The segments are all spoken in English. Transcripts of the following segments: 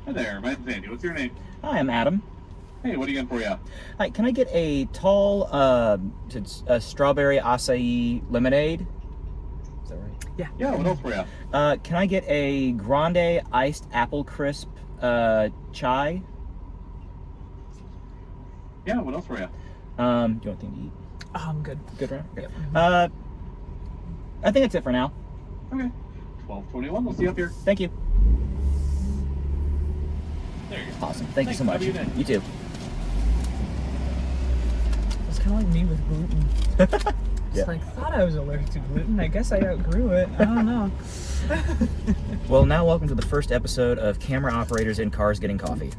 Hi there, my name's Andy. What's your name? Hi, I'm Adam. Hey, what are you getting for you? Hi, can I get a tall strawberry acai lemonade? Is that right? Yeah, what else for you? Can I get a grande iced apple crisp chai? Yeah, what else for you? Do you want anything to eat? Oh, I'm good. Good, right? Okay. Yep. I think that's it for now. Okay. 12:21. We'll see you up here. Thank you. There you go. Awesome. Thank you so much. Thanks. Have a good day. You too. It's kind of like me with gluten. It's Yeah. like, thought I was allergic to gluten. I guess I outgrew it. I don't know. Well, now welcome to the first episode of Camera Operators in Cars Getting Coffee.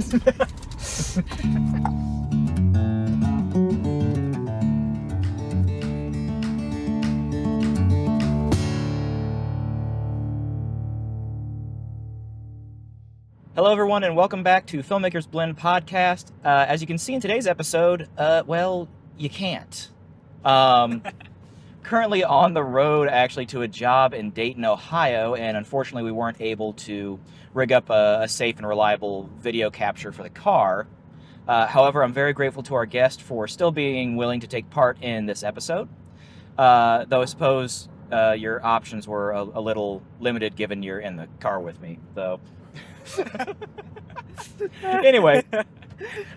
Hello, everyone, and welcome back to Filmmakers Blend podcast. As you can see in today's episode, well, you can't. Currently on the road, actually, to a job in Dayton, Ohio, and unfortunately, we weren't able to rig up a safe and reliable video capture for the car. However, I'm very grateful to our guest for still being willing to take part in this episode. Though I suppose your options were a little limited given you're in the car with me, though. Anyway,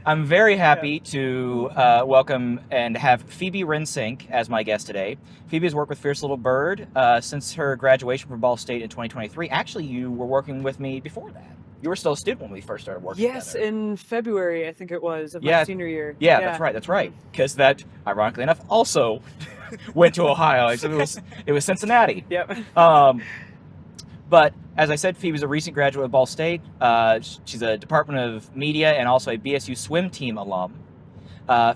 I'm very happy to welcome and have Phoebe Rensink as my guest today. Phoebe has worked with Fierce Little Bird since her graduation from Ball State in 2023. Actually, you were working with me before that. You were still a student when we first started working Yes, together. in February, I think it was, of Yeah. my senior year. Yeah, that's right. Because that, ironically enough, also went to Ohio. Except it was Cincinnati. Yep. But as I said, Phoebe's a recent graduate of Ball State. She's a Department of Media and also a BSU swim team alum.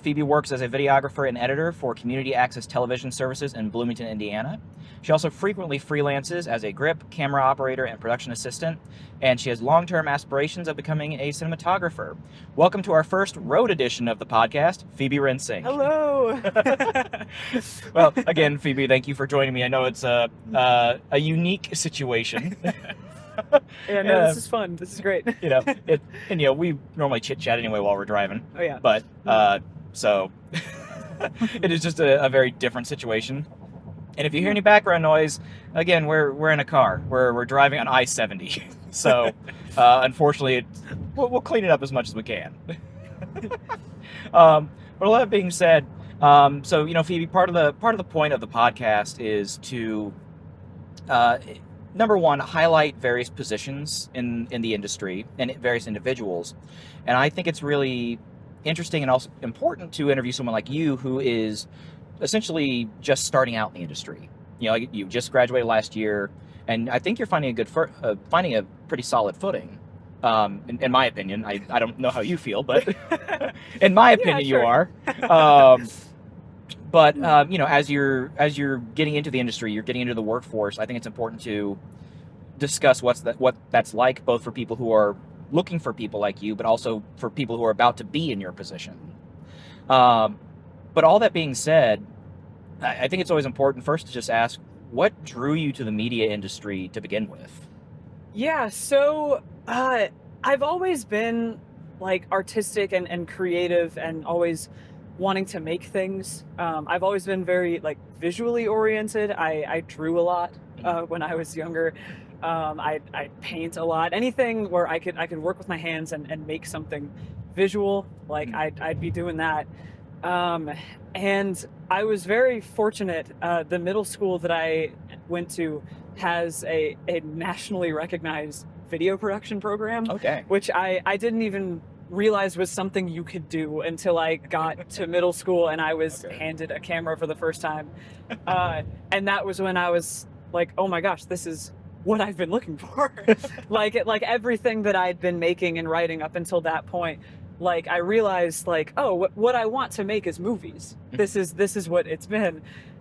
Phoebe works as a videographer and editor for Community Access Television Services in Bloomington, Indiana. She also frequently freelances as a grip, camera operator, and production assistant, and she has long-term aspirations of becoming a cinematographer. Welcome to our first road edition of the podcast, Phoebe Rensink. Hello. Well, again, Phoebe, thank you for joining me. I know it's a unique situation. Yeah, no, this is fun. This is great. We normally chit-chat anyway while we're driving. Oh, yeah. But, so, it is just a very different situation. And if you hear any background noise, again, we're in a car. We're driving on I-70. So, unfortunately, we'll clean it up as much as we can. But all that being said, Phoebe, part of the point of the podcast is to, number one, highlight various positions in the industry and various individuals. And I think it's really interesting and also important to interview someone like you who is essentially just starting out in the industry. You just graduated last year, and I think you're finding finding a pretty solid footing. In my opinion, I don't know how you feel, but in my opinion, sure. you are. But as you're getting into the industry, you're getting into the workforce. I think it's important to discuss what that's like, both for people who are looking for people like you, but also for people who are about to be in your position. But all that being said, I think it's always important first to just ask, what drew you to the media industry to begin with? Yeah, so I've always been like artistic and creative and always wanting to make things. I've always been very like visually oriented. I drew a lot when I was younger. I paint a lot. Anything where I could work with my hands and make something visual, like I'd be doing that. And I was very fortunate. The middle school that I went to has a nationally recognized video production program, Okay. which I didn't even realize was something you could do until I got to middle school and I was handed a camera for the first time. And that was when I was like, oh my gosh, this is what I've been looking for. like everything that I'd been making and writing up until that point, like I realized like, oh, what I want to make is movies. This is what it's been.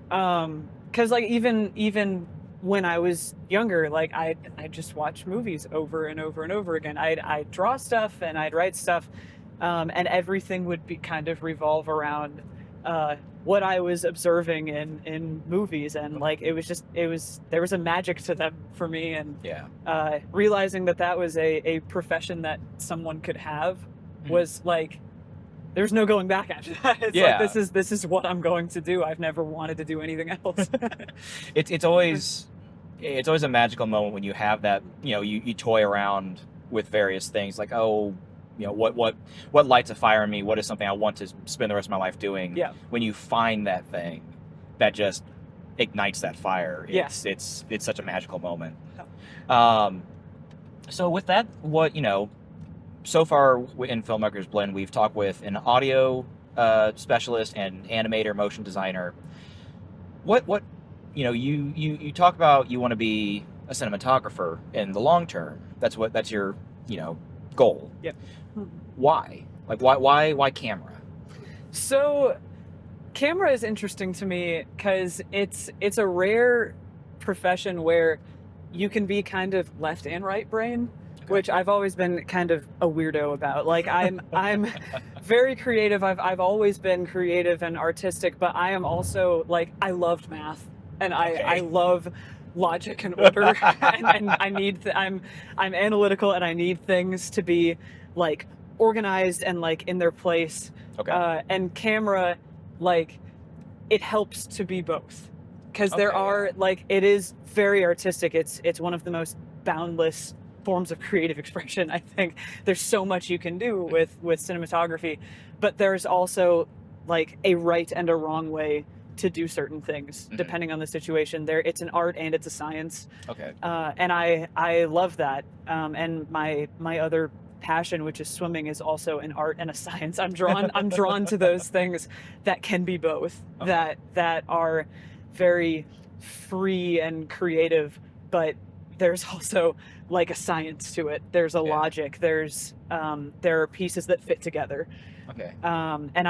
'Cause like even when I was younger, like I just watch movies over and over and over again. I'd draw stuff and I'd write stuff, and everything would be kind of revolve around what I was observing in movies, and like there was a magic to them for me, and Yeah. realizing that was a profession that someone could have was like there's no going back after that. It's Yeah. like this is what I'm going to do. I've never wanted to do anything else. It's always a magical moment when you have that, you toy around with various things like, oh, what lights a fire in me, what is something I want to spend the rest of my life doing. Yeah. When you find that thing that just ignites that fire, Yes. it's such a magical moment. Yeah. So with that, so far in Filmmakers Blend, we've talked with an audio specialist and animator, motion designer. What you talk about you want to be a cinematographer in the long term. That's your goal. Yep. Why? Like why camera? So camera is interesting to me because it's a rare profession where you can be kind of left and right brain, which I've always been kind of a weirdo about. Like I'm very creative. I've always been creative and artistic, but I am also like I loved math and I love logic and order and I'm analytical and I need things to be like organized and like in their place. And camera, like it helps to be both because there are like it is very artistic. It's one of the most boundless forms of creative expression. I think there's so much you can do with cinematography, but there's also like a right and a wrong way to do certain things depending on the situation. It's an art and it's a science. And I love that. And my other passion, which is swimming, is also an art and a science. I'm drawn to those things that can be both, that are very free and creative, but there's also like a science to it. There's a logic. There are pieces that fit together. And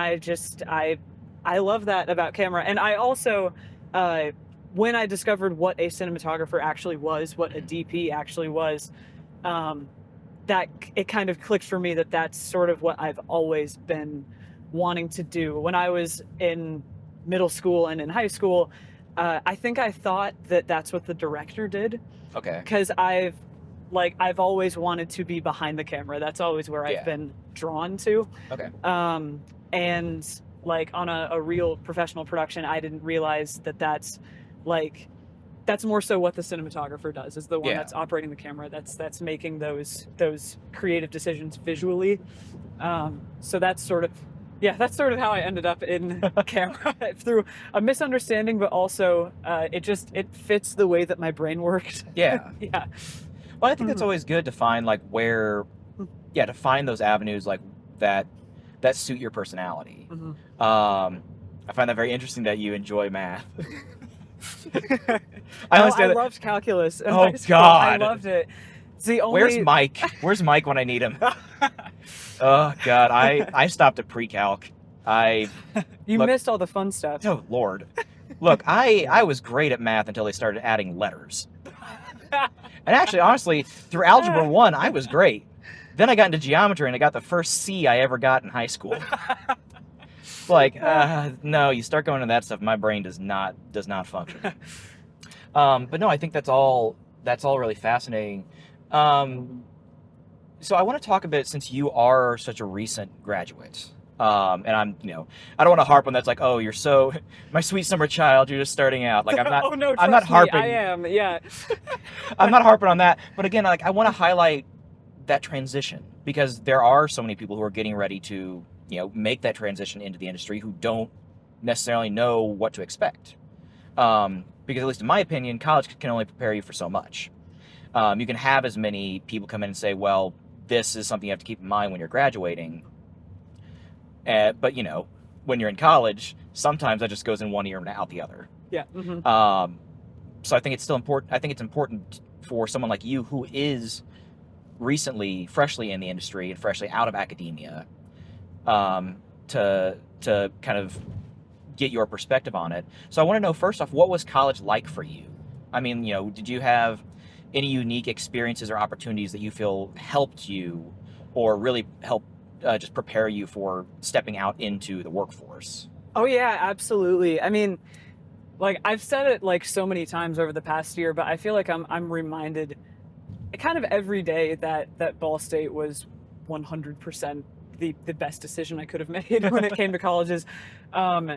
I love that about camera. And I also, when I discovered what a cinematographer actually was, what a DP actually was, that it kind of clicked for me that that's sort of what I've always been wanting to do. When I was in middle school and in high school, I think I thought that that's what the director did. Because I've always wanted to be behind the camera. That's always where I've been drawn to. And like on a real professional production, I didn't realize that's more so what the cinematographer does, is the one that's operating the camera, that's making those creative decisions visually. So that's sort of how I ended up in camera through a misunderstanding, but also it fits the way that my brain worked. Yeah. Well, I think that's always good to find like to find those avenues like that suit your personality. I find that very interesting that you enjoy math. I loved calculus. Oh God, I loved it. Where's Mike? Where's Mike when I need him? Oh God, I stopped at pre-calc. You missed all the fun stuff. Oh Lord, look, I was great at math until they started adding letters. And actually, honestly, through Algebra 1, I was great. Then I got into geometry and I got the first C I ever got in high school. Like, no, you start going into that stuff, my brain does not function. But no, I think that's all really fascinating. So I want to talk a bit, since you are such a recent graduate. And I'm, I don't want to harp on that's like, oh, you're so my sweet summer child, you're just starting out. Like I'm not. Oh no, I'm not harping. I am. Yeah. I'm not harping on that. But again, like I want to highlight that transition, because there are so many people who are getting ready to, make that transition into the industry who don't necessarily know what to expect. Because at least in my opinion, college can only prepare you for so much. You can have as many people come in and say, well, this is something you have to keep in mind when you're graduating. But when you're in college, sometimes that just goes in one ear and out the other. Yeah. So I think it's still important. I think it's important for someone like you who is freshly in the industry and freshly out of academia, to kind of get your perspective on it. So I want to know, first off, what was college like for you? I mean, did you have any unique experiences or opportunities that you feel helped you or really helped just prepare you for stepping out into the workforce? Oh yeah, absolutely. I mean, like I've said it like so many times over the past year, but I feel like I'm reminded kind of every day that Ball State was 100% the best decision I could have made when it came to colleges. Um,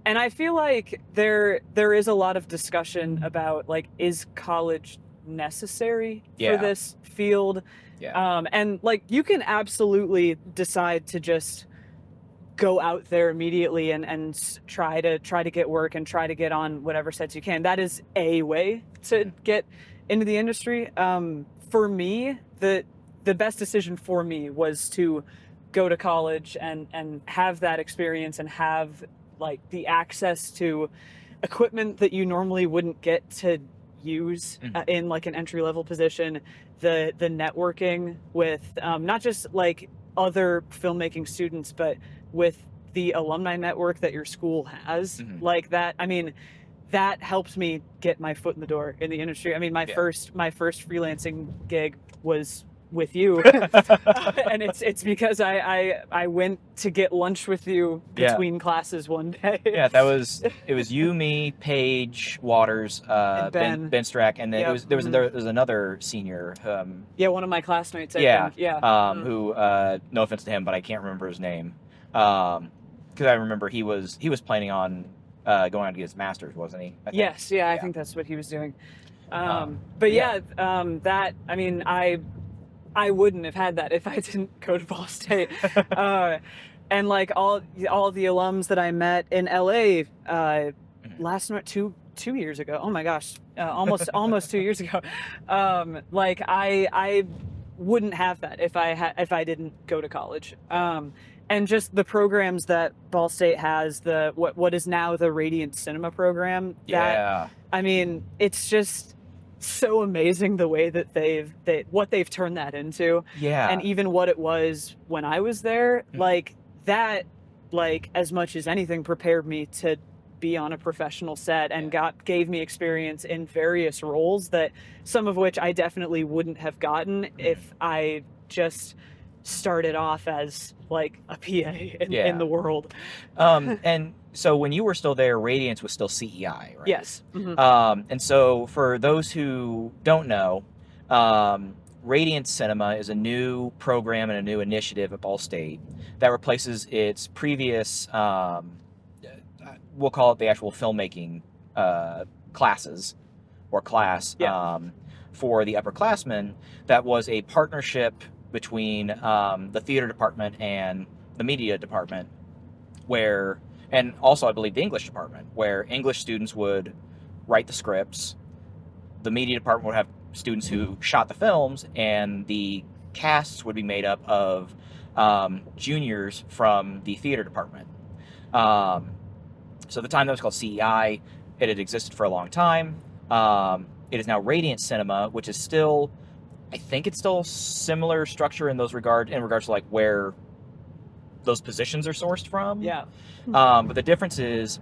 and I feel like there is a lot of discussion about like, is college necessary for Yeah. this field? Yeah. And like you can absolutely decide to just go out there immediately and try to get work and try to get on whatever sets you can. That is a way to get into the industry. For me, the best decision for me was to go to college and have that experience and have like the access to equipment that you normally wouldn't get to use in like an entry level position. The networking with not just like other filmmaking students, but with the alumni network that your school has, like that. I mean, that helped me get my foot in the door in the industry. I mean, my first freelancing gig was with you, and it's because I went to get lunch with you between classes one day. Yeah, it was you, me, Paige, Waters, Ben. Ben Strack, and then there was another senior. One of my classmates. I think. Who no offense to him, but I can't remember his name. Because I remember he was planning on going on to get his master's, wasn't he? Yes, I think that's what he was doing. That, I mean, I wouldn't have had that if I didn't go to Ball State. And like all the alums that I met in LA last night, two years ago. Oh my gosh, almost 2 years ago. Like I wouldn't have that if I didn't go to college. And just the programs that Ball State has, what is now the Radiant Cinema program. I mean, it's just so amazing the way that what they've turned that into. Yeah. And even what it was when I was there, like that, like as much as anything prepared me to be on a professional set and gave me experience in various roles that some of which I definitely wouldn't have gotten if I just started off as like a PA in the world. And so when you were still there, Radiance was still CEI, right? Yes. And so for those who don't know, Radiance Cinema is a new program and a new initiative at Ball State that replaces its previous, we'll call it the actual filmmaking classes or class for the upperclassmen. That was a partnership between the theater department and the media department, and also I believe the English department, where English students would write the scripts, the media department would have students who shot the films, and the casts would be made up of juniors from the theater department. So at the time that was called CEI, it had existed for a long time. It is now Radiant Cinema, which is still, I think it's still similar structure in regards to like where those positions are sourced from. Yeah. But the difference is,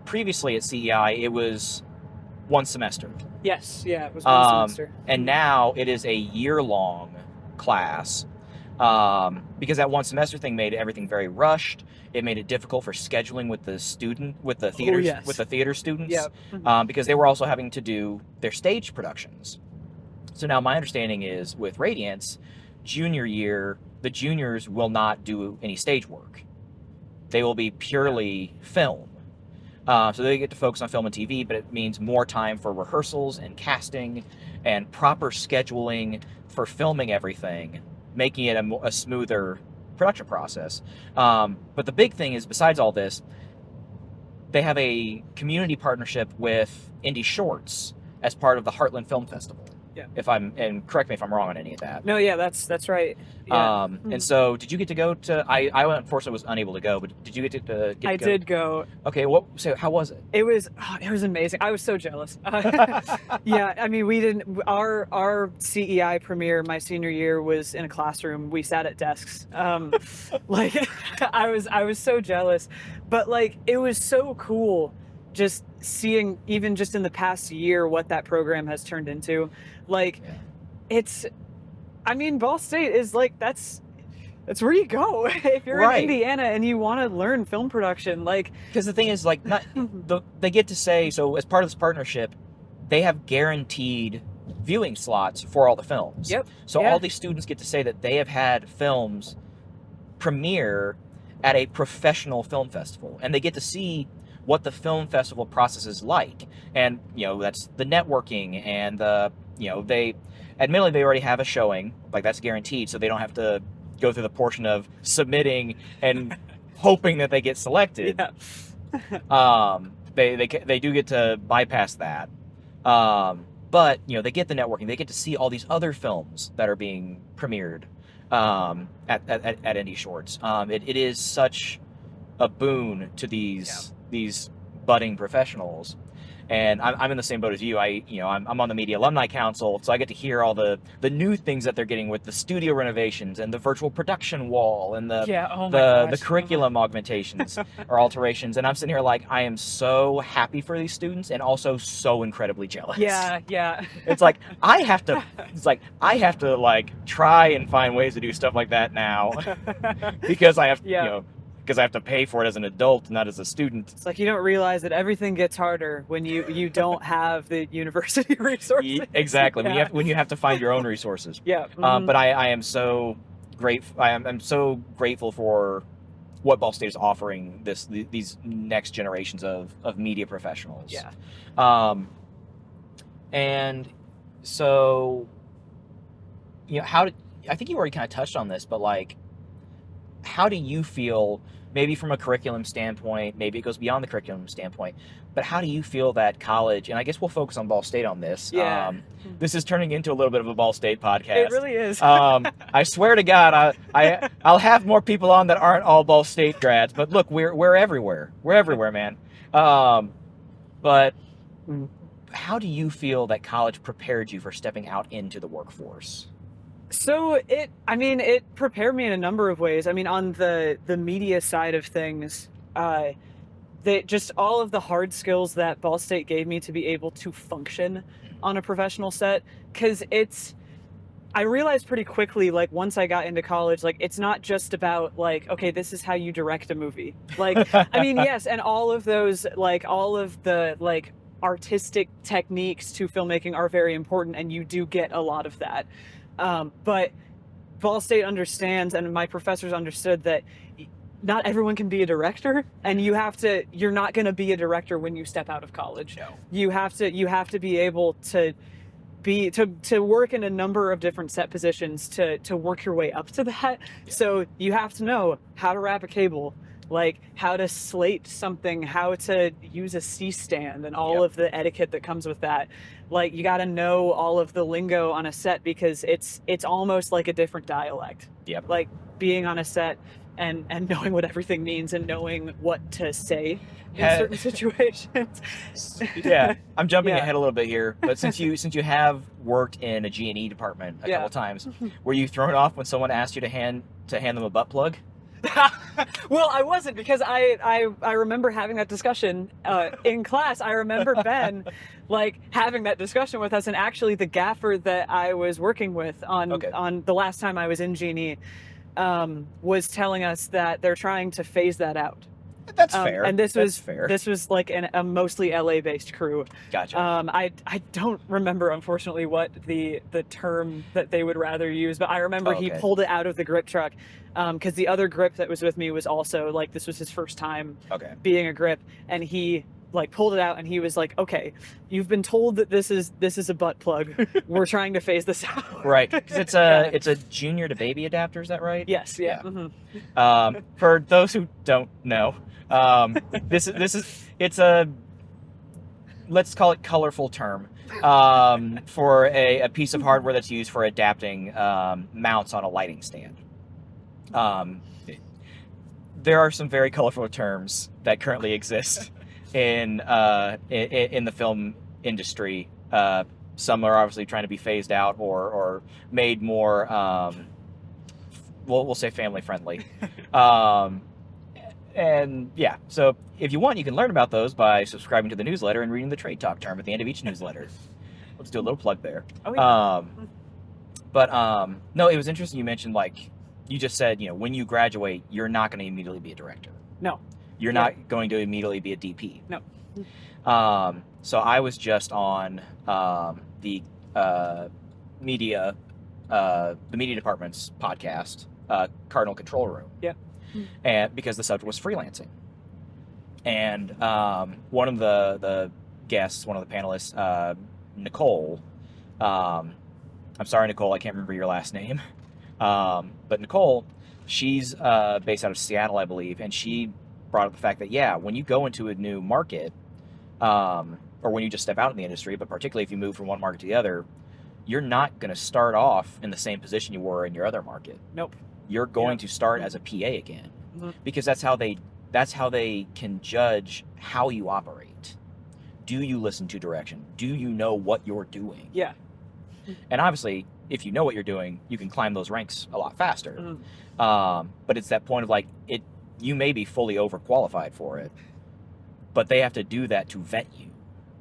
previously at CEI, it was one semester. Yes. Yeah. It was one semester. And now it is a year-long class. Because that one semester thing made everything very rushed. It made it difficult for scheduling with the theater students. Because they were also having to do their stage productions. So now my understanding is with Radiance, junior year, the juniors will not do any stage work. They will be purely film. So they get to focus on film and TV, but it means more time for rehearsals and casting and proper scheduling for filming everything, making it a smoother production process. But the big thing is, besides all this, they have a community partnership with Indie Shorts as part of the Heartland Film Festival. Yeah. And correct me if I'm wrong on any of that. No, yeah, that's right. Yeah. And so, did you get to go to? I unfortunately was unable to go, but did you get to go? I did go. Okay, so how was it? It was amazing. I was so jealous. Yeah, I mean, we didn't. Our CEI premiere my senior year was in a classroom. We sat at desks. Like, I was so jealous, but like it was so cool. Just seeing, even just in the past year, what that program has turned into. Like, I mean, Ball State is like, That's where you go if you're Right. in Indiana and you want to learn film production. Like, Because the thing is, like, they get to say, so as part of this partnership, they have guaranteed viewing slots for all the films. Yep. So Yeah. all these students get to say that they have had films premiere at a professional film festival, and they get to see what the film festival process is like. And, that's the networking and they admittedly they already have a showing, like that's guaranteed, so they don't have to go through the portion of submitting and hoping that they get selected. Yeah. They do get to bypass that. But they get the networking. They get to see all these other films that are being premiered at Indie Shorts. It is such a boon to these budding professionals. And I'm in the same boat as you. I'm on the Media Alumni Council, so I get to hear all the new things that they're getting with the studio renovations and the virtual production wall and the curriculum augmentations or alterations. And I'm sitting here like, I am so happy for these students and also so incredibly jealous. Yeah. It's like I have to like try and find ways to do stuff like that now because I have because I have to pay for it as an adult, not as a student. It's like you don't realize that everything gets harder when you don't have the university resources. Exactly. When you have to find your own resources. Yeah. But I am so grateful. I'm so grateful for what Ball State is offering these next generations of media professionals. Yeah. And so, I think you already kind of touched on this, but like, how do you feel? Maybe from a curriculum standpoint, maybe it goes beyond the curriculum standpoint, but how do you feel that college, and I guess we'll focus on Ball State on this. Yeah. This is turning into a little bit of a Ball State podcast. It really is. I swear to God, I'll have more people on that aren't all Ball State grads, but look, we're everywhere. We're everywhere, man. But how do you feel that college prepared you for stepping out into the workforce? So it prepared me in a number of ways. I mean, on the media side of things, just all of the hard skills that Ball State gave me to be able to function on a professional set. Because I realized pretty quickly, like once I got into college, like it's not just about like, okay, this is how you direct a movie. Like, I mean, yes, and all of those, like all of the like artistic techniques to filmmaking are very important, and you do get a lot of that. But Ball State understands, and my professors understood, that not everyone can be a director, and you're not going to be a director when you step out of college. No. You have to be able to work in a number of different set positions to work your way up to that. Yeah. So you have to know how to wrap a cable, like how to slate something, how to use a C-stand, and all of the etiquette that comes with that. Like you got to know all of the lingo on a set, because it's almost like a different dialect. Yep. Like being on a set and knowing what everything means and knowing what to say in certain situations. Yeah, I'm jumping ahead a little bit here, but since you have worked in a G&E department a couple times, were you thrown off when someone asked you to hand them a butt plug? Well, I wasn't, because I remember having that discussion in class. I remember Ben like having that discussion with us, and actually the gaffer that I was working with on the last time I was in G&E was telling us that they're trying to phase that out. That's fair. And this fair. This was like a mostly LA-based crew. Gotcha. I don't remember, unfortunately, what the term that they would rather use, but I remember he pulled it out of the grip truck, because the other grip that was with me was also like, this was his first time being a grip, and he like pulled it out and he was like, okay, you've been told that this is a butt plug. We're trying to phase this out. Right. Because it's a junior to baby adapter, is that right? Yes. Yeah. Mm-hmm. For those who don't know, it's a, let's call it, colorful term for a piece of hardware that's used for adapting mounts on a lighting stand. There are some very colorful terms that currently exist in the film industry. Some are obviously trying to be phased out or made more, we'll say family friendly. And yeah, so if you want, you can learn about those by subscribing to the newsletter and reading the Trade Talk term at the end of each newsletter. Let's do a little plug there. Oh, yeah. But no, it was interesting you mentioned like you just said, when you graduate, you're not going to immediately be a director. No. You're Yeah. not going to immediately be a DP. No. So I was just on the media department's podcast, Cardinal Control Room. Yeah. And because the subject was freelancing, and one of the guests, one of the panelists, Nicole. I'm sorry, Nicole, I can't remember your last name, but Nicole, she's based out of Seattle, I believe, and she brought up the fact that when you go into a new market, or when you just step out in the industry, but particularly if you move from one market to the other, you're not going to start off in the same position you were in your other market. Nope. You're going to start as a PA again, Mm-hmm. because that's how they can judge how you operate. Do you listen to direction? Do you know what you're doing? Yeah. And obviously, if you know what you're doing, you can climb those ranks a lot faster. Mm-hmm. But it's that point of you may be fully overqualified for it, but they have to do that to vet you.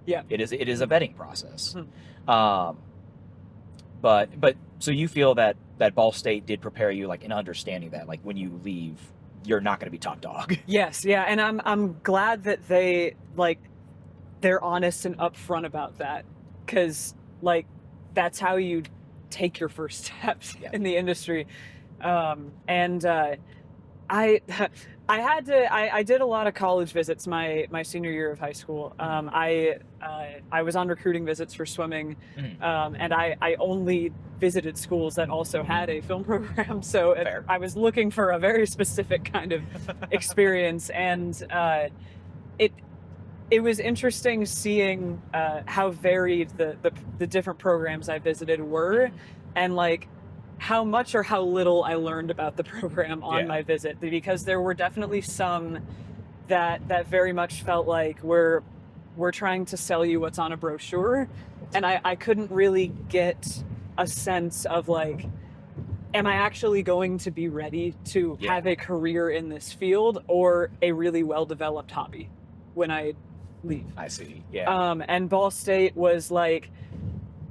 Yeah. It is a vetting process. Mm-hmm. But so you feel that Ball State did prepare you in understanding that when you leave, you're not going to be top dog. Yes, yeah, and I'm glad that they're honest and upfront about that, because that's how you take your first steps in the industry. I did a lot of college visits my senior year of high school. I was on recruiting visits for swimming, and I only visited schools that also had a film program. So I was looking for a very specific kind of experience, and it was interesting seeing how varied the different programs I visited were, and how much or how little I learned about the program on my visit, because there were definitely some that very much felt like we're trying to sell you what's on a brochure, and I couldn't really get a sense of am I actually going to be ready to have a career in this field, or a really well-developed hobby when I leave. I see. Yeah. And Ball State was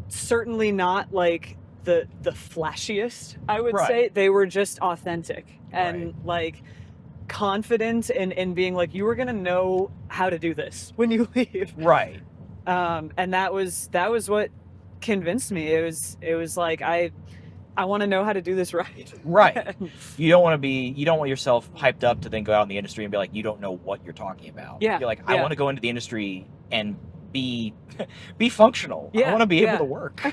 certainly not the flashiest, I would say. They were just authentic and confident in being you are gonna know how to do this when you leave. Right. And that was what convinced me. It was I want to know how to do this right. Right. You don't want yourself hyped up to then go out in the industry and be you don't know what you're talking about. Yeah. You're I want to go into the industry and be functional. I want to be able to work.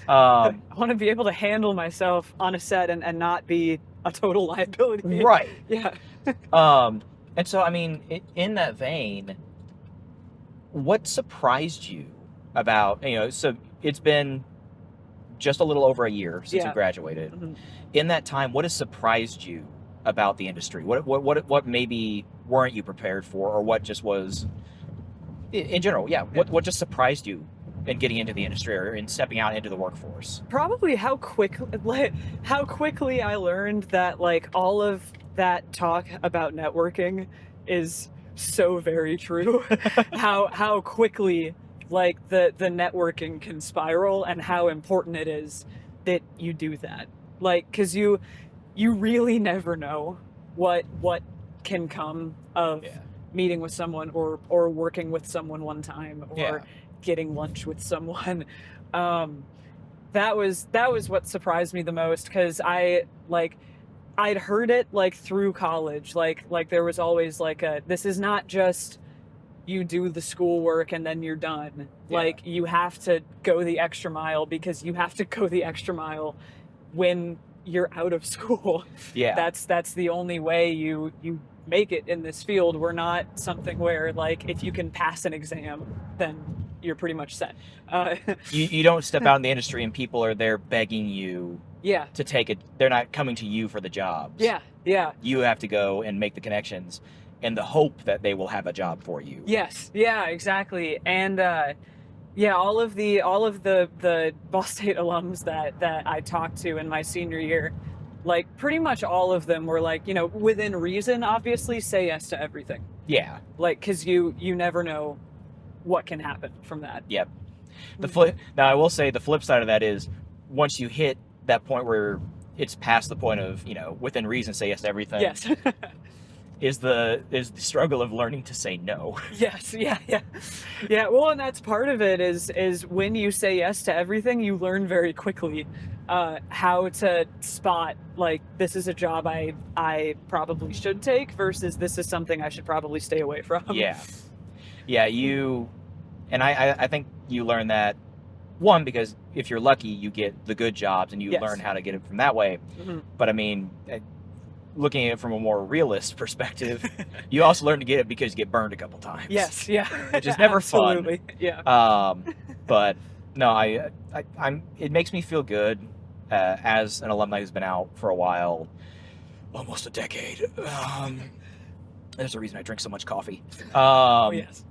I want to be able to handle myself on a set and not be a total liability. Right. Yeah. And so, in that vein, what surprised you about, so it's been just a little over a year since you graduated. Mm-hmm. In that time, what has surprised you about the industry? What maybe weren't you prepared for, or what just was, in general, what just surprised you in getting into the industry or in stepping out into the workforce? Probably how quickly I learned that all of that talk about networking is so very true. how quickly the networking can spiral, and how important it is that you do that. Because you really never know what can come of meeting with someone or working with someone one time, or getting lunch with someone. That was what surprised me the most, because I'd heard it through college. There was always this is not just you do the schoolwork and then you're done. You have to go the extra mile, because you have to go the extra mile when you're out of school. Yeah. That's the only way you make it in this field. We're not something where if you can pass an exam, then you're pretty much set. You don't step out in the industry and people are there begging you to take it. They're not coming to you for the jobs. Yeah. You have to go and make the connections in the hope that they will have a job for you. Yes. Yeah, exactly. And all of the Ball State alums that I talked to in my senior year, pretty much all of them were within reason, obviously, say yes to everything. Yeah. Because you never know what can happen from that. Yep. Now I will say the flip side of that is, once you hit that point where it's past the point of, within reason, say yes to everything. Yes. Is the struggle of learning to say no. Yes. Yeah. Well, and that's part of it is when you say yes to everything, you learn very quickly how to spot, like, this is a job I probably should take versus this is something I should probably stay away from. Yeah. And I think you learn that, one, because if you're lucky, you get the good jobs and you Yes. learn how to get it from that way. Mhm. But I mean, looking at it from a more realist perspective, you also learn to get it because you get burned a couple times. Yes. Yeah. Which is never fun. Absolutely. Yeah. But no, it makes me feel good as an alumni who's been out for a while, almost a decade. There's a reason I drink so much coffee. Oh yes.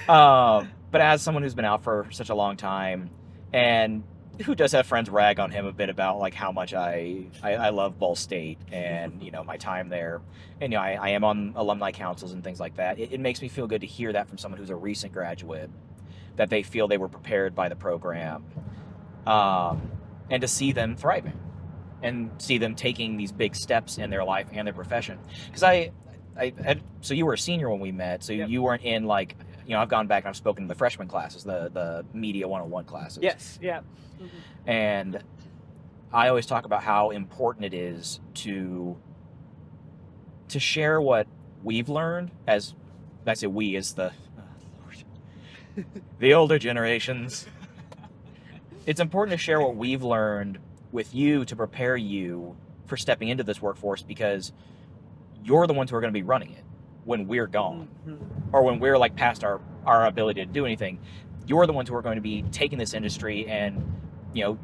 But as someone who's been out for such a long time, and who does have friends rag on him a bit about like how much I love Ball State and my time there, and I am on alumni councils and things like that. It makes me feel good to hear that from someone who's a recent graduate, that they feel they were prepared by the program, and to see them thriving, and see them taking these big steps in their life and their profession. Because so you were a senior when we met, so Yep. you weren't in like. I've gone back and I've spoken to the freshman classes, the Media 101 classes. Yes. Yeah. And I always talk about how important it is to share what we've learned, as I say we as the the older generations. It's important to share what we've learned with you to prepare you for stepping into this workforce, because you're the ones who are going to be running it when we're gone, or when we're like past our ability to do anything. You're the ones who are going to be taking this industry and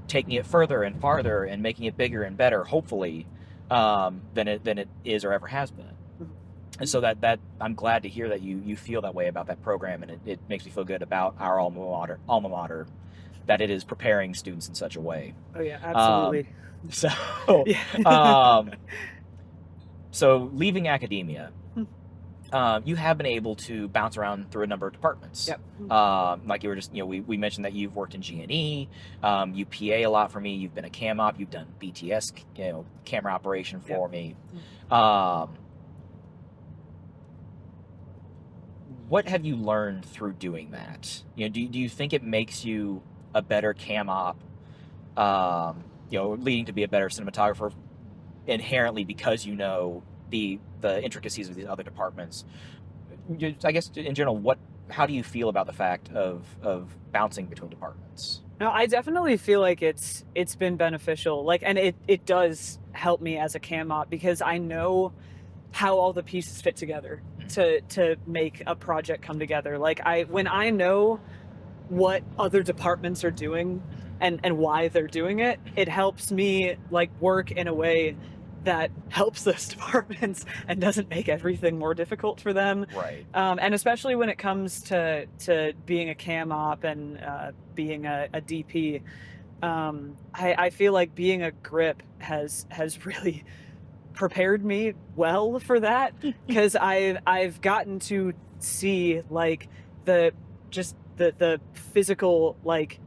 taking it further and farther and making it bigger and better, hopefully, than it is or ever has been. And so that I'm glad to hear that you feel that way about that program, and it makes me feel good about our alma mater, that it is preparing students in such a way. Oh yeah, absolutely. So leaving academia, you have been able to bounce around through a number of departments. Yep. Like you were just, we mentioned that you've worked in G&E, you PA a lot for me, you've been a cam op, you've done BTS, camera operation for me. What have you learned through doing that? Do you think it makes you a better cam op, leading to be a better cinematographer inherently because the intricacies of these other departments? I guess in general, how do you feel about the fact of bouncing between departments? No, I definitely feel like it's been beneficial. Like, and it does help me as a cam op, because I know how all the pieces fit together to make a project come together. Like when I know what other departments are doing and why they're doing it, it helps me like work in a way that helps those departments and doesn't make everything more difficult for them. Right. And especially when it comes to being a cam op and being a DP, I feel like being a grip has really prepared me well for that, because I've gotten to see like the physical like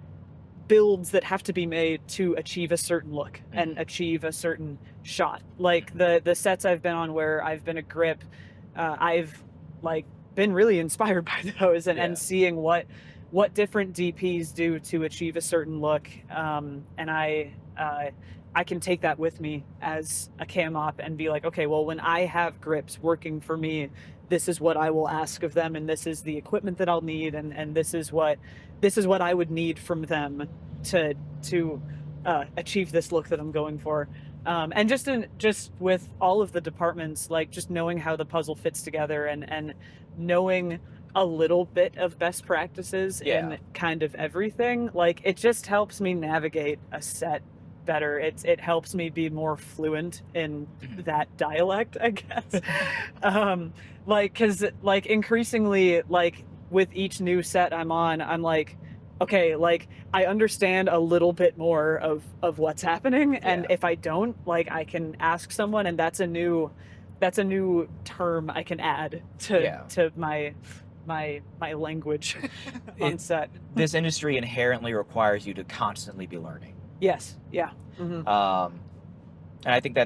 builds that have to be made to achieve a certain look and achieve a certain shot. Like the sets I've been on where I've been a grip, I've like been really inspired by those and seeing what different DPs do to achieve a certain look. And I can take that with me as a cam op and be like, okay, well, when I have grips working for me, this is what I will ask of them, and this is the equipment that I'll need, and this is what I would need from them to achieve this look that I'm going for. And just with all of the departments, like just knowing how the puzzle fits together and knowing a little bit of best practices in kind of everything, like it just helps me navigate a set better. It helps me be more fluent in that dialect, I guess. Like, cause like increasingly, like with each new set I'm on, I'm like, okay, like I understand a little bit more of what's happening. And if I don't, like I can ask someone, and that's a new term I can add to my language on set. This industry inherently requires you to constantly be learning. Yes. Yeah. And I think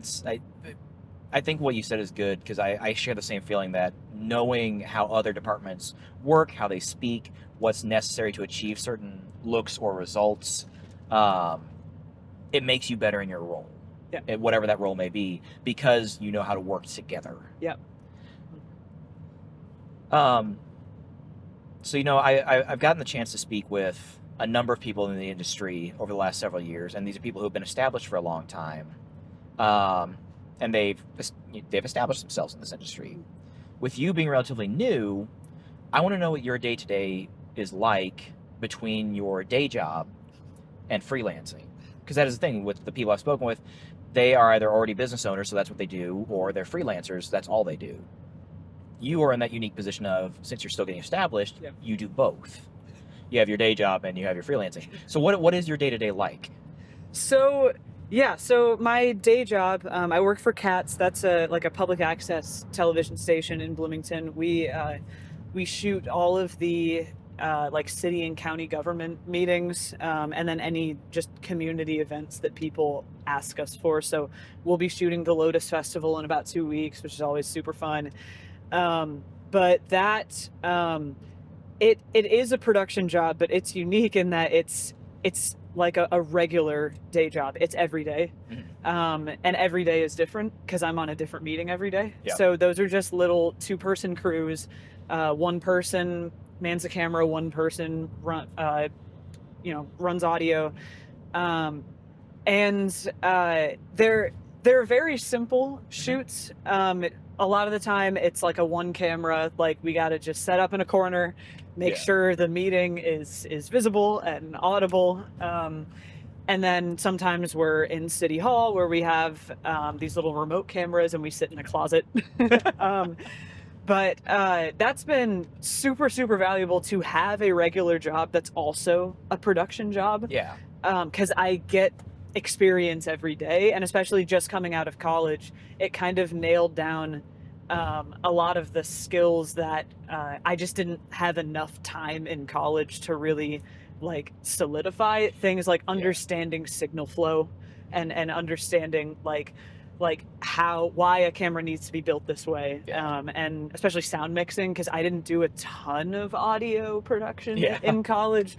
I think what you said is good because I share the same feeling that knowing how other departments work, how they speak, what's necessary to achieve certain looks or results, um, it makes you better in your role, whatever that role may be, because you know how to work together. Yep. So I've gotten the chance to speak with a number of people in the industry over the last several years, and these are people who have been established for a long time, and they've established themselves in this industry. With you being relatively new, I want to know what your day-to-day is like between your day job and freelancing, because that is the thing with the people I've spoken with. They are either already business owners, so that's what they do, or they're freelancers, that's all they do. You are in that unique position of, since you're still getting established, you do both. You have your day job and you have your freelancing. So what is your day-to-day like? So my day job, I work for Cats. That's a public access television station in Bloomington. We shoot all of the city and county government meetings, and then any just community events that people ask us for. So we'll be shooting the Lotus Festival in about 2 weeks, which is always super fun. But that it is a production job, but it's unique in that it's like a regular day job. It's every day. And every day is different because I'm on a different meeting every day. Yeah. So those are just little 2-person crews. One person mans the camera, one person runs audio. They're very simple shoots. A lot of the time it's like a one camera, like we got to just set up in a corner, make sure the meeting is visible and audible. And then sometimes we're in City Hall where we have these little remote cameras and we sit in a closet. But that's been super, super valuable to have a regular job that's also a production job. Yeah. Because I get experience every day, and especially just coming out of college, it kind of nailed down a lot of the skills that I just didn't have enough time in college to really solidify. Things like understanding signal flow and understanding why a camera needs to be built this way, and especially sound mixing, because I didn't do a ton of audio production in college.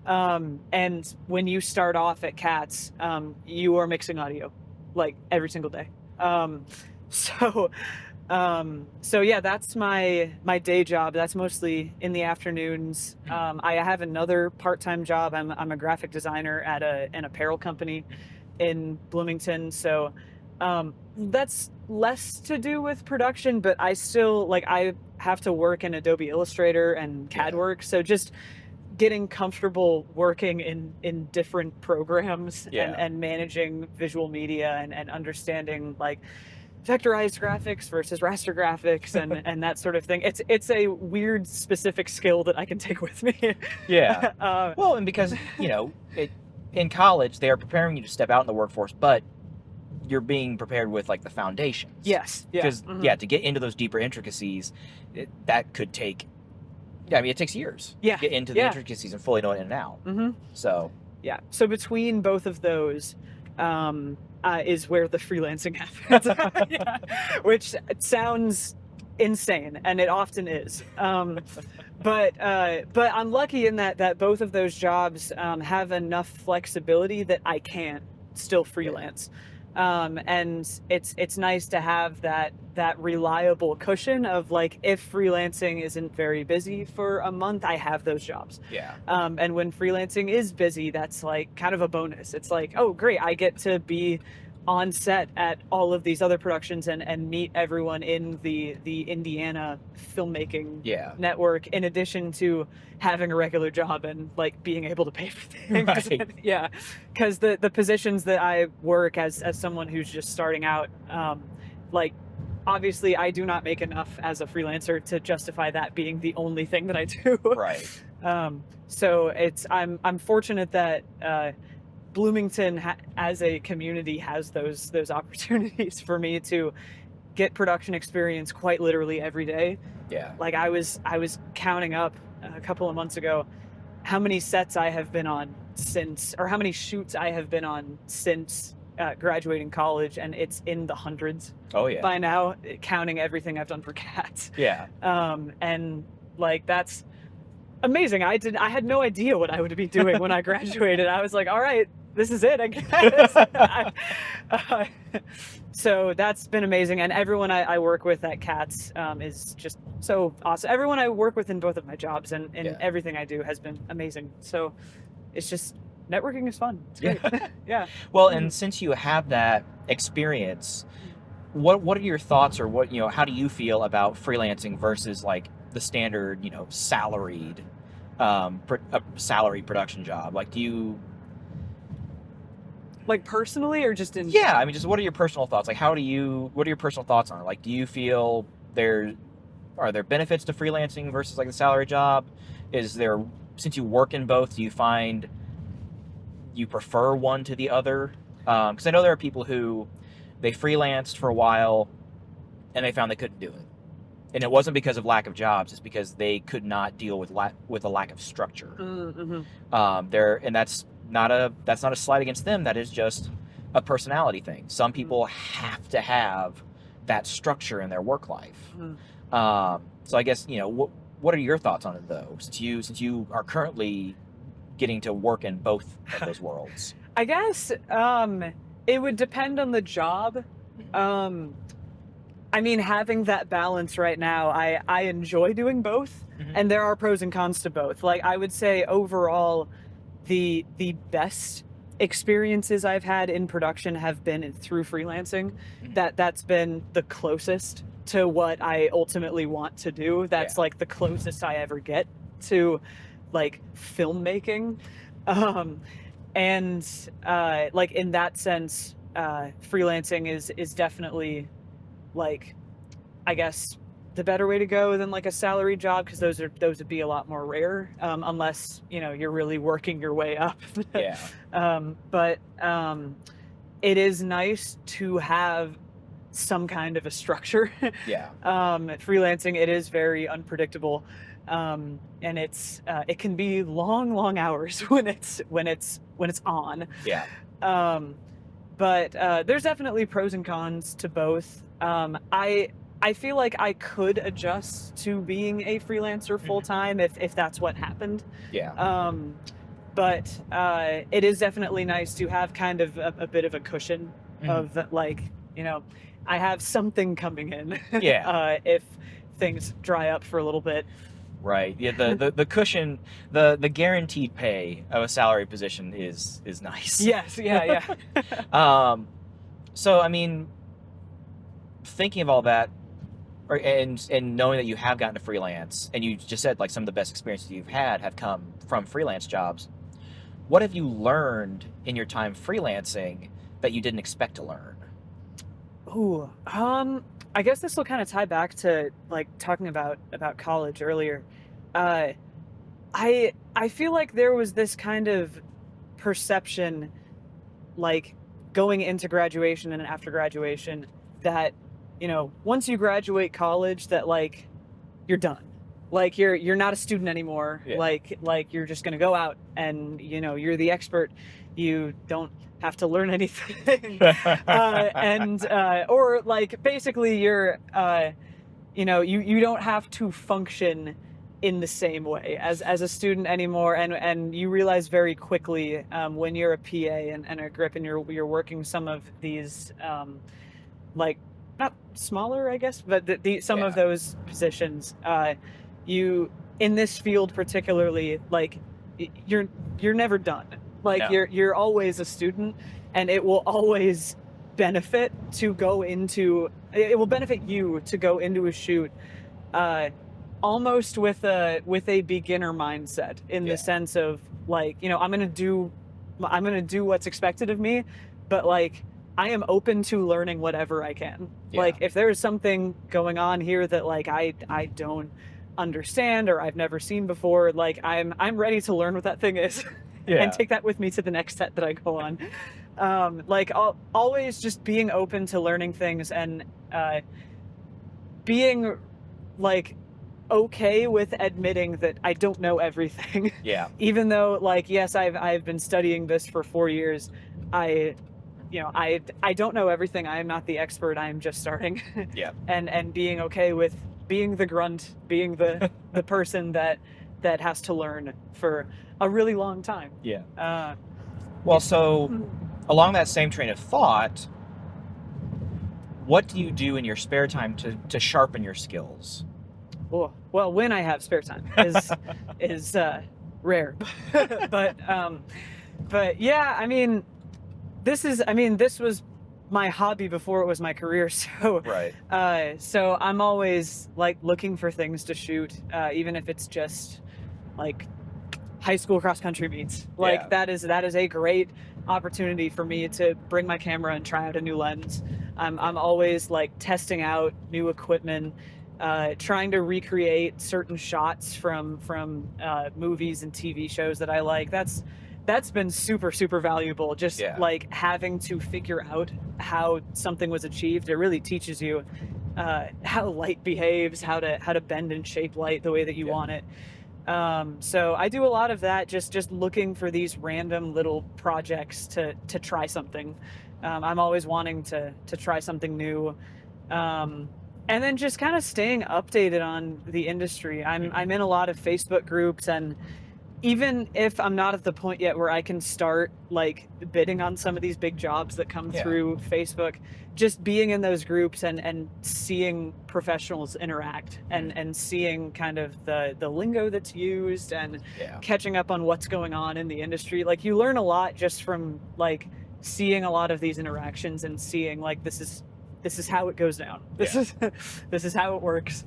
And when you start off at Cats, you are mixing audio every single day. So that's my day job. That's mostly in the afternoons. I have another part-time job. I'm a graphic designer at an apparel company in Bloomington. So that's less to do with production, but I still I have to work in Adobe Illustrator and CAD work. So just getting comfortable working in different programs and managing visual media and understanding vectorized graphics versus raster graphics and that sort of thing. It's a weird specific skill that I can take with me. Well, and because in college they are preparing you to step out in the workforce, but you're being prepared with the foundations. Yes. Because to get into those deeper intricacies, that could take. It takes years to get into the intricacies and fully know it in and out. So between both of those is where the freelancing happens, which sounds insane, and it often is. But I'm lucky in that both of those jobs have enough flexibility that I can still freelance. And it's nice to have that reliable cushion of if freelancing isn't very busy for a month, I have those jobs. And when freelancing is busy, that's kind of a bonus. It's oh great, I get to be on set at all of these other productions and meet everyone in the Indiana filmmaking network, in addition to having a regular job and being able to pay for things. Right. Because the positions that I work as someone who's just starting out, obviously I do not make enough as a freelancer to justify that being the only thing that I do. Right. So I'm fortunate that Bloomington as a community has those opportunities for me to get production experience quite literally every day. I was counting up a couple of months ago how many sets I have been on since, or how many shoots I have been on since graduating college, and it's in the hundreds Oh yeah. by now, counting everything I've done for cats. Yeah. And like that's amazing. I had no idea what I would be doing when I graduated. I was like, all right, this is it, I guess. So that's been amazing, and everyone I work with at Cats is just so awesome. Everyone I work with in both of my jobs and Yeah. everything I do has been amazing. So it's just networking is fun. It's great. Yeah. Well, and since you have that experience, what are your thoughts, or what, how do you feel about freelancing versus like the standard, salaried salary production job? Like, do you? Like personally, or just in? Yeah, I mean, just what are your personal thoughts? Like, what are your personal thoughts on it? Like, do you feel are there benefits to freelancing versus like the salary job? Since you work in both, do you find you prefer one to the other? Because I know there are people who they freelanced for a while and they found they couldn't do it, and it wasn't because of lack of jobs; it's because they could not deal with a lack of structure. Mm-hmm. And that's not a slight against them. That is just a personality thing. Some people have to have that structure in their work life. So I guess what are your thoughts on it though? Since you are currently getting to work in both of those worlds. I guess it would depend on the job. I mean, having that balance right now, I enjoy doing both, and there are pros and cons to both. Like, I would say overall, the best experiences I've had in production have been through freelancing. That's been the closest to what I ultimately want to do. That's like the closest I ever get to like filmmaking. And like in that sense, freelancing is definitely like, I guess, the better way to go than like a salary job, because those would be a lot more rare, unless you're really working your way up. But it is nice to have some kind of a structure. Freelancing, it is very unpredictable, and it can be long hours when it's on. But there's definitely pros and cons to both. I feel like I could adjust to being a freelancer full time if that's what happened. But it is definitely nice to have kind of a bit of a cushion of like, I have something coming in. If things dry up for a little bit. Right. Yeah. The cushion, the guaranteed pay of a salary position is nice. Yes. Yeah. So I mean, thinking of all that, and knowing that you have gotten to freelance, and you just said like some of the best experiences you've had have come from freelance jobs. What have you learned in your time freelancing that you didn't expect to learn? Ooh, I guess this will kind of tie back to like talking about college earlier. I feel like there was this kind of perception, like going into graduation and after graduation, that once you graduate college, that like you're done, like you're not a student anymore. Like you're just gonna go out and you're the expert. You don't have to learn anything. Or like basically you're you don't have to function in the same way as a student anymore, and you realize very quickly when you're a PA and a grip, and you're working some of these like not smaller, I guess, but some of those positions, you in this field particularly, like you're never done. Like you're always a student, and it will always benefit to go into. It will benefit you to go into a shoot, almost with a beginner mindset, in the sense of like I'm gonna do what's expected of me, but like I am open to learning whatever I can. Like if there is something going on here that like I don't understand or I've never seen before, like I'm ready to learn what that thing is. And take that with me to the next set that I go on. Like always just being open to learning things, and being like okay with admitting that I don't know everything. Even though like, yes, I've been studying this for 4 years, I I don't know everything. I am not the expert. I am just starting. Yeah. And being okay with being the grunt, being the person that has to learn for a really long time. Yeah. Well, so along that same train of thought, what do you do in your spare time to sharpen your skills? Oh, well, when I have spare time is rare, but yeah, I mean, this was my hobby before it was my career, so Right. so I'm always like looking for things to shoot, even if it's just like high school cross country meets. Like Yeah. that is a great opportunity for me to bring my camera and try out a new lens. I'm always like testing out new equipment, trying to recreate certain shots from movies and TV shows that I like. That's been super valuable. Just Yeah. like having to figure out how something was achieved. It really teaches you how light behaves, how to bend and shape light the way that you Yeah. want it. So I do a lot of that, just looking for these random little projects to try something. I'm always wanting to try something new. And then just kind of staying updated on the industry. I'm in a lot of Facebook groups, and even if I'm not at the point yet where I can start like bidding on some of these big jobs that come Yeah. through Facebook, just being in those groups and seeing professionals interact and seeing kind of the lingo that's used and Yeah. catching up on what's going on in the industry. Like you learn a lot just from like seeing a lot of these interactions and seeing like this is how it goes down. This is how it works.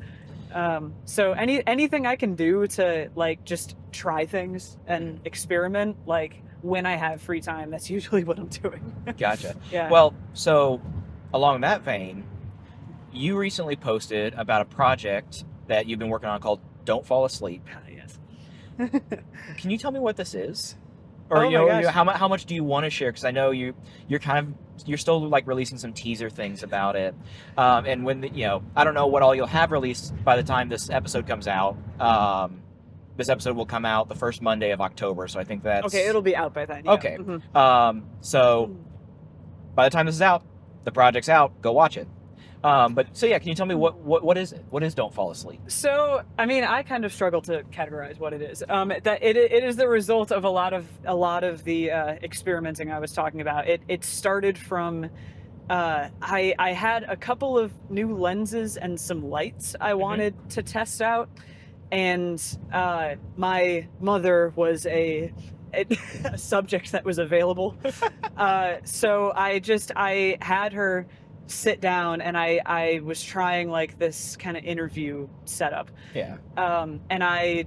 So anything I can do to like just try things and experiment, like when I have free time, that's usually what I'm doing. Gotcha. Yeah. Well, so along that vein, you recently posted about a project that you've been working on called Don't Fall Asleep. Yes. Can you tell me what this is? Or Oh my gosh. how much do you want to share? Because I know you're still like releasing some teaser things about it, and when I don't know what all you'll have released by the time this episode comes out. This episode will come out the first Monday of October, so I think that's Okay, it'll be out by then. Yeah. okay. Mhm. So by the time this is out, the project's out. Go watch it. But so yeah, can you tell me what is it? What is Don't Fall Asleep? So, I mean, I kind of struggle to categorize what it is. That it is the result of a lot of the experimenting I was talking about. It started from I had a couple of new lenses and some lights I wanted to test out, and my mother was a subject that was available. So I had her sit down, and I was trying like this kind of interview setup. Yeah. And I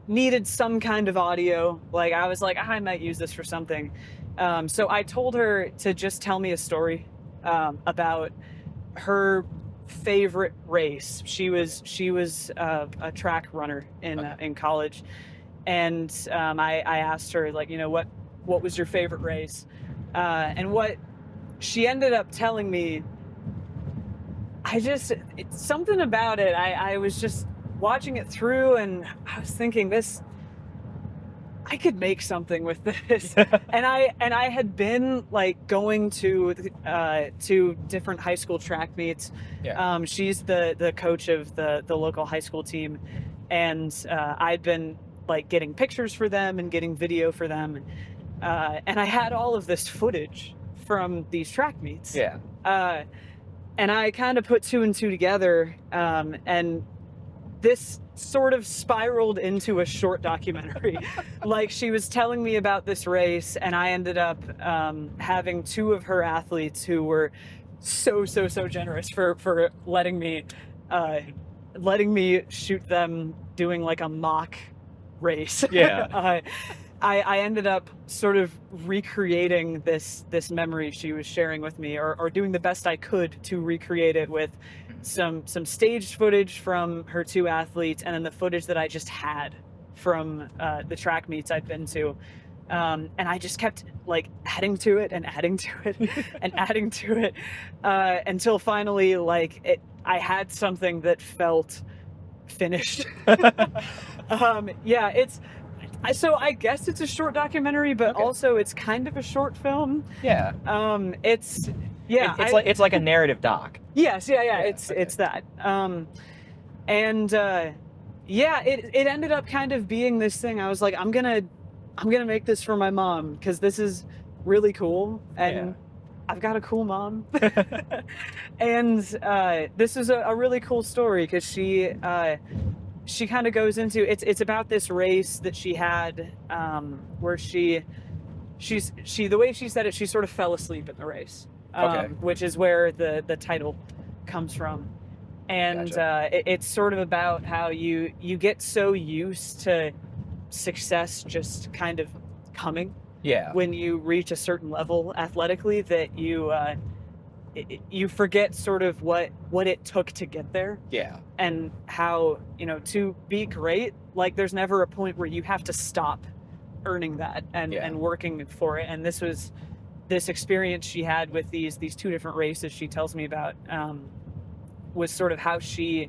needed some kind of audio. Like I was like, I might use this for something. So I told her to just tell me a story about her favorite race. She was a track runner in college, and I asked her like, what was your favorite race? And what she ended up telling me, it's something about it. I was just watching it through, and I was thinking, I could make something with this. and I had been like going to different high school track meets. Yeah. She's the coach of the local high school team, and I'd been like getting pictures for them and getting video for them, and I had all of this footage from these track meets. Yeah. And I kind of put two and two together, and this sort of spiraled into a short documentary. Like she was telling me about this race, and I ended up having two of her athletes who were so generous for letting me shoot them doing like a mock race. Yeah. I ended up sort of recreating this memory she was sharing with me, or doing the best I could to recreate it with some staged footage from her two athletes, and then the footage that I just had from the track meets I'd been to. And I just kept like adding to it and adding to it and adding to it until finally like I had something that felt finished. Yeah, So I guess it's a short documentary, but Okay. also it's kind of a short film. Yeah. It's yeah, It's like a narrative doc. yes, yeah, Yeah, it's okay. it's that. And yeah, it ended up kind of being this thing. I was like, I'm gonna make this for my mom because this is really cool, and Yeah. I've got a cool mom. And this is a really cool story because she kind of goes into it's about this race that she had where she the way she said it, she sort of fell asleep in the race, Okay. which is where the title comes from. And Gotcha. it's sort of about how you get so used to success just kind of coming Yeah. when you reach a certain level athletically that you forget sort of what it took to get there, Yeah. and how, you know, to be great, like there's never a point where you have to stop earning that and Yeah. and working for it. And this experience she had with these two different races she tells me about, was sort of how she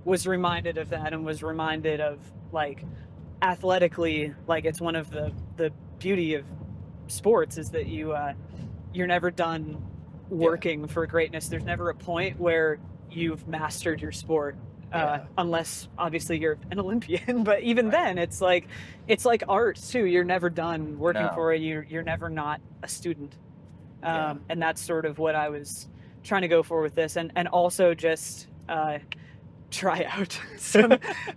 was reminded of that, and was reminded of, like, athletically, like it's one of the beauty of sports is that you're never done working for greatness. There's never a point where you've mastered your sport, Yeah. unless obviously you're an Olympian. But even Right. then, it's like art too. You're never done working No. for it. You're never not a student. Yeah. And that's sort of what I was trying to go for with this, and also just try out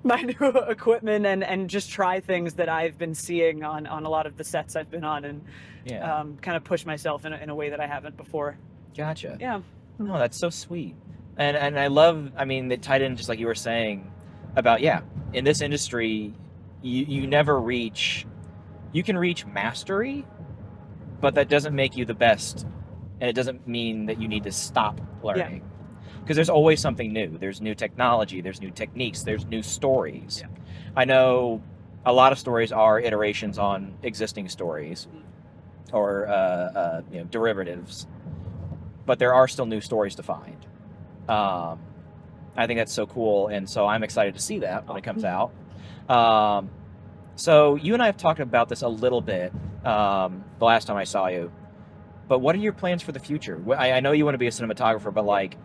my new equipment, and just try things that I've been seeing on a lot of the sets I've been on, and Yeah. kind of push myself in a way that I haven't before. Gotcha. Yeah. No, that's so sweet. And I love, I mean, it tied in just like you were saying about, yeah, in this industry, you never reach, you can reach mastery, but that doesn't make you the best. And it doesn't mean that you need to stop learning. Because there's always something new. There's new technology, there's new techniques, there's new stories. Yeah. I know a lot of stories are iterations on existing stories or you know, derivatives, but there are still new stories to find. I think that's so cool, and so I'm excited to see that when it comes out. So you and I have talked about this a little bit the last time I saw you, but what are your plans for the future? I know you want to be a cinematographer, but like,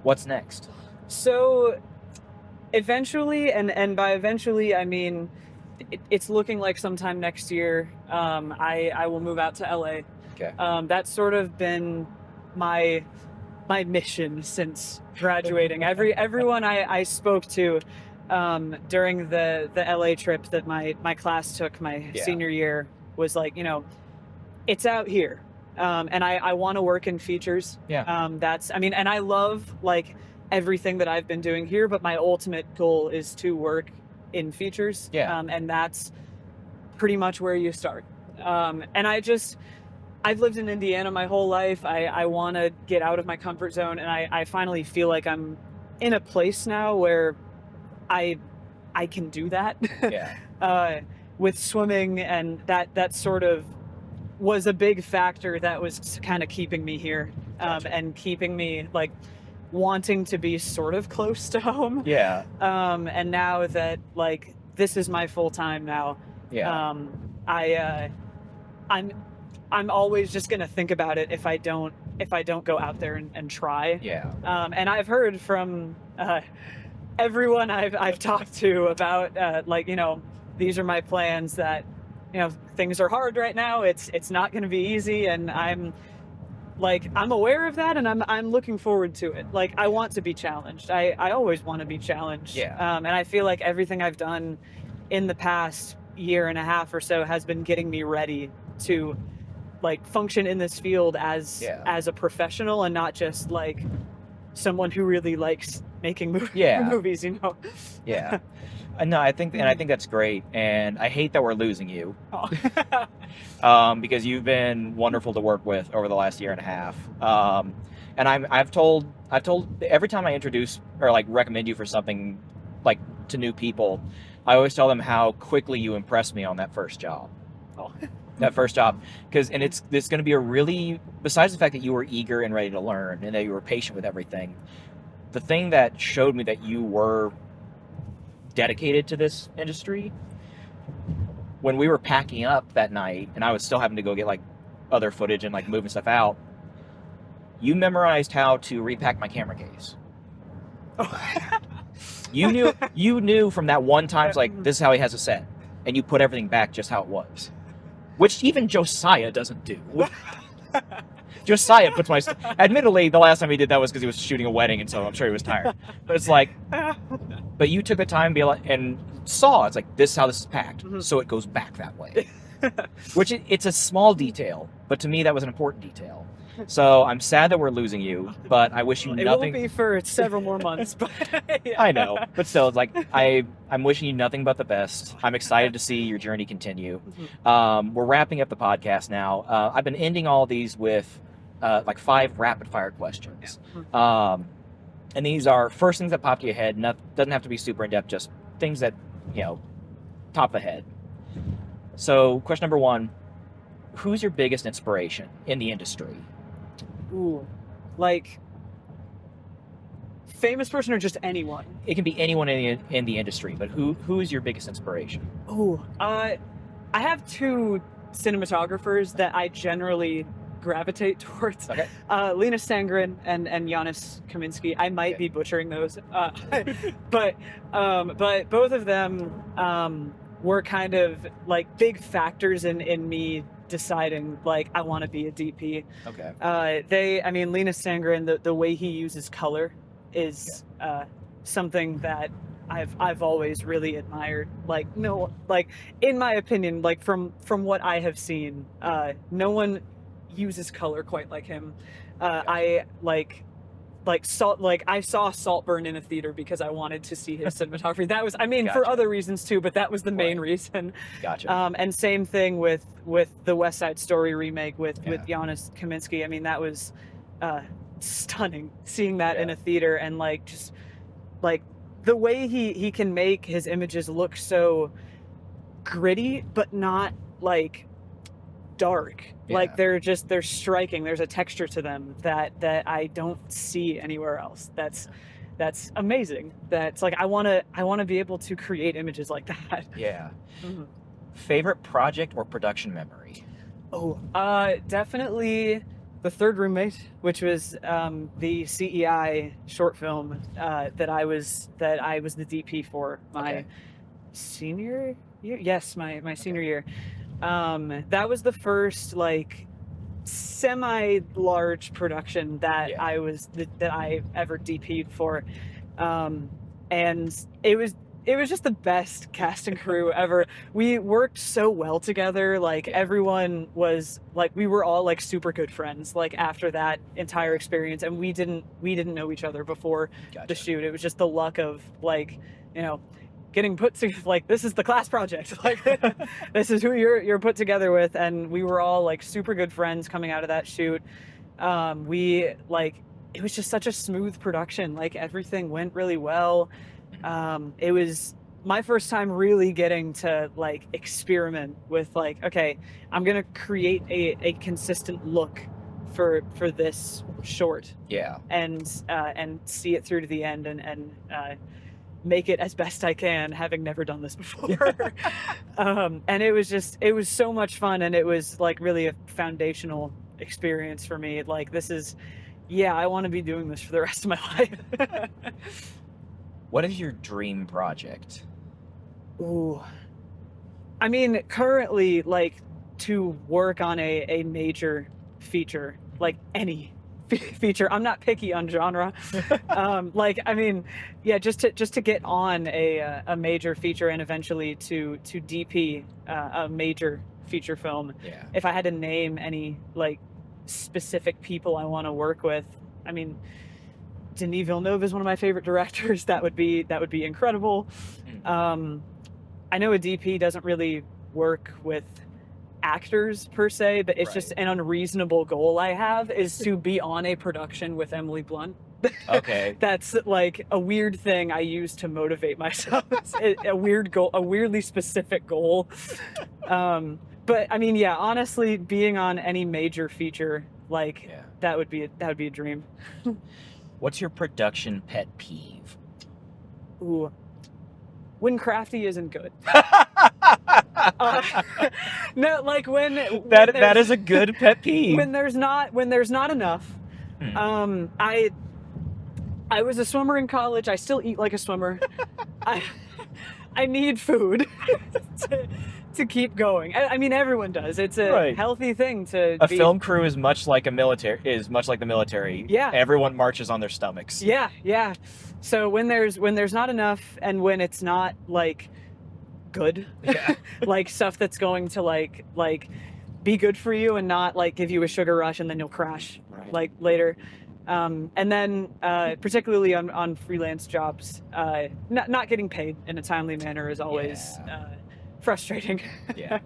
what's next? So eventually, and by eventually I mean it's looking like sometime next year, I will move out to LA. Okay. That's sort of been my mission since graduating. Everyone I spoke to during the LA trip that my class took my senior year was like, you know, it's out here. And I want to work in features. Yeah. And I love like everything that I've been doing here, but my ultimate goal is to work in features. Yeah. And that's pretty much where you start. And I've lived in Indiana my whole life. I want to get out of my comfort zone, and I finally feel like I'm in a place now where I can do that. Yeah. With swimming, and that sort of was a big factor that was kind of keeping me here, Gotcha. and keeping me like wanting to be sort of close to home. Yeah. And now that like this is my full time now, Yeah. I'm always just gonna think about it if I don't go out there and try. Yeah. And I've heard from everyone I've talked to about like, you know, these are my plans, that, you know, things are hard right now. It's not going to be easy, and I'm aware of that, and I'm looking forward to it. Like, I want to be challenged. I always want to be challenged. Yeah. And I feel like everything I've done in the past year and a half or so has been getting me ready to like function in this field as a professional, and not just like someone who really likes making movies, you know. Yeah. No, I think that's great, and I hate that we're losing you. Because you've been wonderful to work with over the last year and a half. And I've told every time I introduce or like recommend you for something like to new people, I always tell them how quickly you impressed me on that first job. That first job, because it's going to be a really, besides the fact that you were eager and ready to learn and that you were patient with everything, the thing that showed me that you were dedicated to this industry when we were packing up that night, and I was still having to go get like other footage and like moving stuff out, you memorized how to repack my camera case. You knew from that one time, it's like, this is how he has a set, and you put everything back just how it was, which even Josiah doesn't do. Josiah puts my... Admittedly, the last time he did that was because he was shooting a wedding, and so I'm sure he was tired. But it's like... But you took the time to be like, and saw, it's like, this is how this is packed, so it goes back that way. Which, it's a small detail, but to me that was an important detail. So I'm sad that we're losing you, but I wish you It nothing... won't be for several more months, but... Yeah. I know, but still, it's like, I'm wishing you nothing but the best. I'm excited to see your journey continue. We're wrapping up the podcast now. I've been ending all these with like 5 rapid-fire questions. And these are first things that pop to your head. Doesn't have to be super in-depth, just things that, top of the head. So, question number 1, who's your biggest inspiration in the industry? Ooh, like famous person or just anyone? It can be anyone in the industry, but who is your biggest inspiration? Ooh, I have 2 cinematographers that I generally gravitate towards. Okay. Lena Sangren and Janis Kaminski. I might be butchering those, but both of them were kind of like big factors in me deciding like I want to be a DP. Okay. Lena Sangren, the way he uses color is something that I've always really admired. Like in my opinion, like from what I have seen, no one uses color quite like him. I saw Saltburn in a theater because I wanted to see his cinematography. That was, for other reasons too, but that was the main reason. Gotcha. And same thing with the West Side Story remake with Janis Kaminski. That was stunning seeing that in a theater, and just the way he can make his images look so gritty, but not like dark. Like they're striking. There's a texture to them that I don't see anywhere else. That's amazing. That's like I want to be able to create images like that. Yeah. Favorite project or production memory? Definitely The Third Roommate, which was the CEI short film that I was the DP for my senior year. Yes, my senior year. That was the first semi-large production that I ever DP'd for, and it was just the best cast and crew ever. We worked so well together. Everyone was we were all super good friends. After that entire experience, and we didn't know each other before the shoot. It was just the luck of getting put to this is the class project, this is who you're put together with, and we were all super good friends coming out of that shoot. It was just such a smooth production. Everything went really well. It was my first time really getting to experiment with okay, I'm gonna create a consistent look for this short, and see it through to the end, and make it as best I can, having never done this before. And it was so much fun, and it was really a foundational experience for me. This is, I want to be doing this for the rest of my life. What is your dream project? Ooh, currently to work on a major feature, any feature. I'm not picky on genre. Just to get on a major feature, and eventually to DP a major feature film. If I had to name any specific people I want to work with, Denis Villeneuve is one of my favorite directors. That would be incredible. I know a DP doesn't really work with actors per se, but it's just an unreasonable goal I have, is to be on a production with Emily Blunt. Okay. That's a weird thing I use to motivate myself. It's a weird goal, a weirdly specific goal. But honestly, being on any major feature that would be a dream. What's your production pet peeve? Ooh, when crafty isn't good. No, like when That is a good pet peeve. when there's not enough. I was a swimmer in college. I still eat like a swimmer. I need food to keep going. I mean, everyone does. It's a Right. healthy thing to A be. film crew is much like the military. Yeah. Everyone marches on their stomachs. Yeah. So when there's not enough, and when it's not like good, Yeah. like stuff that's going to like be good for you and not like give you a sugar rush and then you'll crash Right. like later. And then particularly on freelance jobs, not getting paid in a timely manner is always frustrating. Yeah.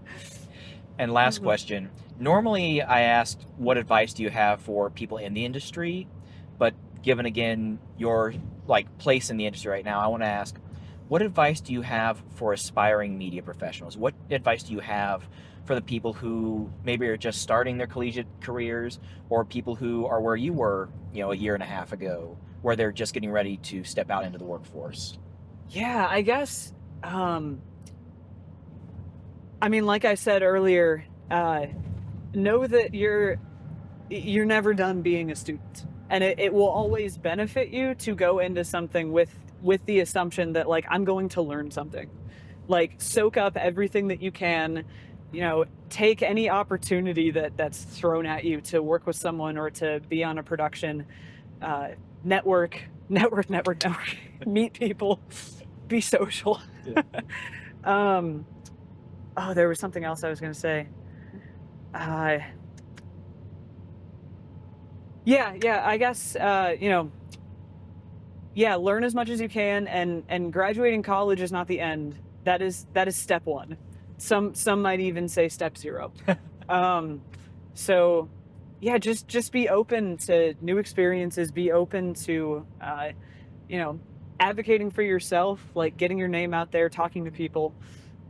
And last question. Normally I ask, what advice do you have for people in the industry? But given again your like place in the industry right now, I want to ask, what advice do you have for aspiring media professionals? What advice do you have for the people who maybe are just starting their collegiate careers, or people who are where you were, a year and a half ago, where they're just getting ready to step out into the workforce? Yeah, I guess. I mean, like I said earlier, know that you're never done being a student, and it will always benefit you to go into something with the assumption that like I'm going to learn something. Like soak up everything that you can. Take any opportunity that's thrown at you to work with someone or to be on a production. Network. Meet people. Be social. Yeah. There was something else I was going to say. Yeah. I guess learn as much as you can, and graduating college is not the end. That is step one. Some might even say step 0. So yeah, just be open to new experiences, be open to advocating for yourself, like getting your name out there, talking to people,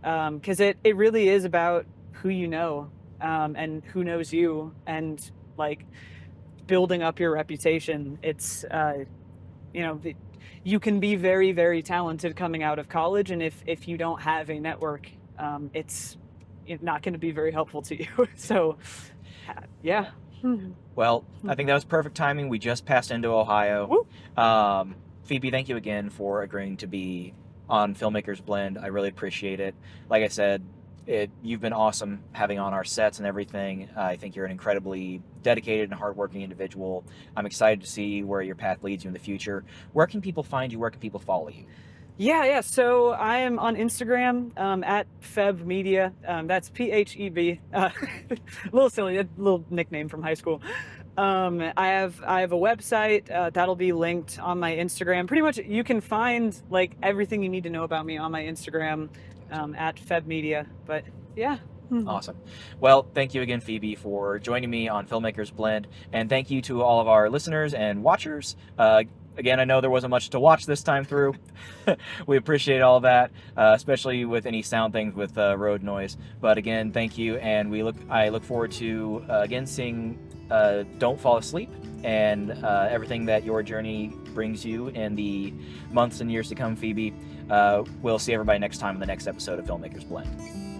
because it really is about who you know, and who knows you, and like building up your reputation. It's you can be very, very talented coming out of college, and if you don't have a network, it's not going to be very helpful to you. So yeah. Well, I think that was perfect timing. We just passed into Ohio. Woo. Phoebe, thank you again for agreeing to be on Filmmakers Blend. I really appreciate it. Like I said, you've been awesome having on our sets and everything. I think you're an incredibly dedicated and hardworking individual. I'm excited to see where your path leads you in the future. Where can people find you? Where can people follow you? Yeah. So I am on Instagram at Feb Media. That's PHEB. A little silly, a little nickname from high school. I have a website that'll be linked on my Instagram. Pretty much, you can find like everything you need to know about me on my Instagram at Feb Media. But yeah. Awesome. Well, thank you again, Phoebe, for joining me on Filmmakers Blend, and thank you to all of our listeners and watchers. Again, I know there wasn't much to watch this time through. We appreciate all that, especially with any sound things with road noise. But again, thank you, and I look forward to again seeing Don't Fall Asleep and everything that your journey brings you in the months and years to come, Phoebe. We'll see everybody next time in the next episode of Filmmakers Blend.